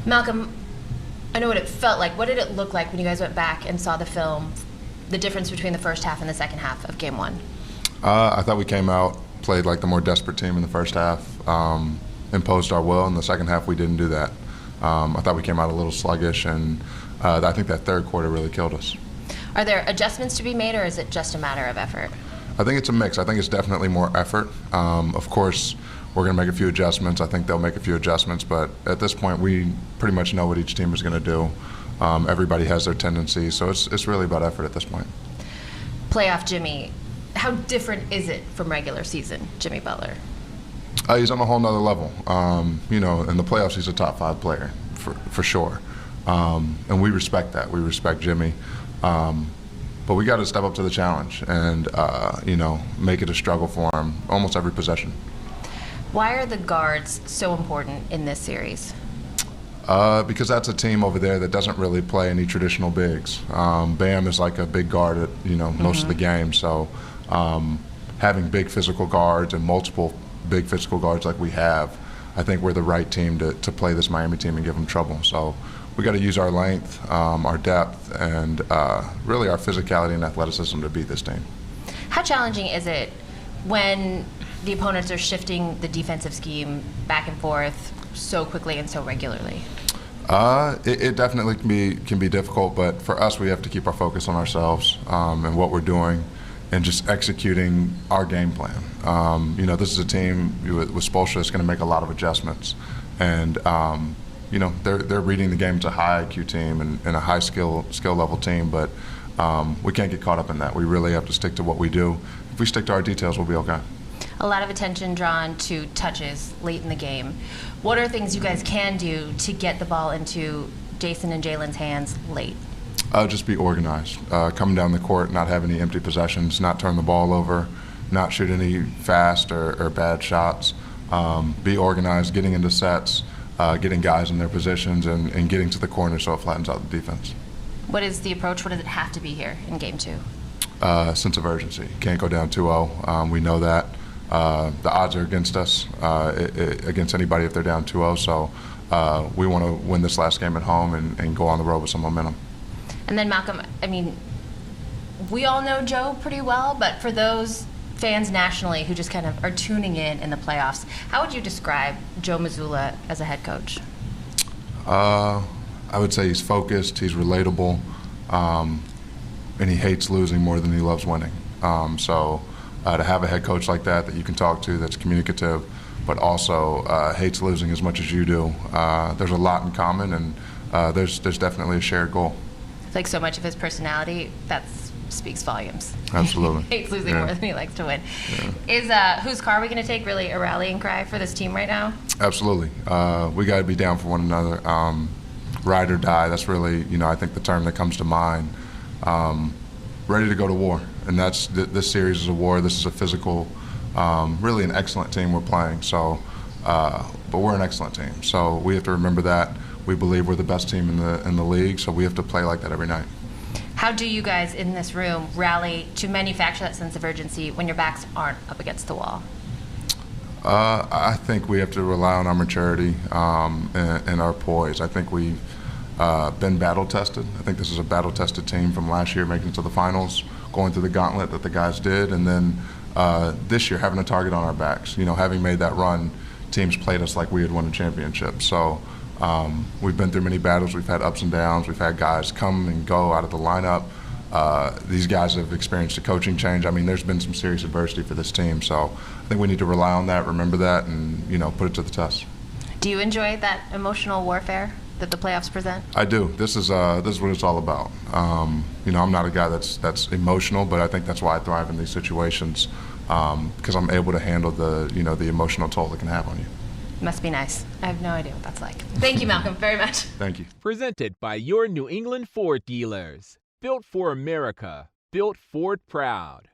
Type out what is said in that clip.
Malcolm, I know what it felt like. What did it look like when you guys went back and saw the film, the difference between the first half and the second half of Game 1? I thought we came out, played like the more desperate team in the first half, imposed our will. In the second half, we didn't do that. I thought we came out a little sluggish, and I think that third quarter really killed us. Are there adjustments to be made, or is it just a matter of effort? I think it's a mix. I think it's definitely more effort. Of course, we're going to make a few adjustments. I think they'll make a few adjustments, but at this point, we pretty much know what each team is going to do. Everybody has their tendencies, so it's really about effort at this point. Playoff Jimmy, how different is it from regular season Jimmy Butler? He's on a whole nother level. In the playoffs, he's a top 5 player for sure, and we respect that. We respect Jimmy. But we got to step up to the challenge and, make it a struggle for him almost every possession. Why are the guards so important in this series? Because that's a team over there that doesn't really play any traditional bigs. Bam is like a big guard at, most of the game. So having big physical guards and multiple big physical guards like we have, I think we're the right team to play this Miami team and give them trouble. So we got to use our length, our depth, and really our physicality and athleticism to beat this team. How challenging is it when the opponents are shifting the defensive scheme back and forth so quickly and so regularly? It definitely can be difficult, but for us, we have to keep our focus on ourselves and what we're doing and just executing our game plan. This is a team with Spoelstra that's going to make a lot of adjustments, and they're reading the game. It's a high IQ team and a high skill level team, but we can't get caught up in that. We really have to stick to what we do. If we stick to our details, we'll be okay. A lot of attention drawn to touches late in the game. What are things you guys can do to get the ball into Jason and Jalen's hands late? Just be organized. Coming down the court, not have any empty possessions, not turn the ball over, not shoot any fast or bad shots. Be organized, getting into sets, getting guys in their positions, and getting to the corner so it flattens out the defense. What is the approach? What does it have to be here in Game 2? Sense of urgency. Can't go down 2-0. We know that. The odds are against us, against anybody if they're down 2-0. So we want to win this last game at home and go on the road with some momentum. And then Malcolm, we all know Joe pretty well, but for those fans nationally who just kind of are tuning in the playoffs, how would you describe Joe Mazzulla as a head coach? I would say he's focused, he's relatable, and he hates losing more than he loves winning. To have a head coach like that you can talk to, that's communicative, but also hates losing as much as you do, there's a lot in common, and there's definitely a shared goal. Like so much of his personality, that speaks volumes. Absolutely. He hates losing more than he likes to win. Yeah. Whose car are we going to take really a rallying cry for this team right now? Absolutely. We got to be down for one another. Ride or die, that's really, I think the term that comes to mind. Ready to go to war. And this series is a war. This is a physical, really an excellent team we're playing. So, but we're an excellent team. So we have to remember that. We believe we're the best team in the league, so we have to play like that every night. How do you guys in this room rally to manufacture that sense of urgency when your backs aren't up against the wall? I think we have to rely on our maturity and our poise. I think we've been battle-tested. I think this is a battle-tested team from last year making it to the finals, going through the gauntlet that the guys did, and then this year having a target on our backs. Having made that run, teams played us like we had won a championship. So we've been through many battles. We've had ups and downs. We've had guys come and go out of the lineup. These guys have experienced a coaching change. There's been some serious adversity for this team. So I think we need to rely on that, remember that, and put it to the test. Do you enjoy that emotional warfare that the playoffs present? I do. This is what it's all about. I'm not a guy that's emotional, but I think that's why I thrive in these situations because I'm able to handle the emotional toll it can have on you. Must be nice. I have no idea what that's like. Thank you, Malcolm, very much. Thank you. Presented by your New England Ford dealers. Built for America. Built Ford proud.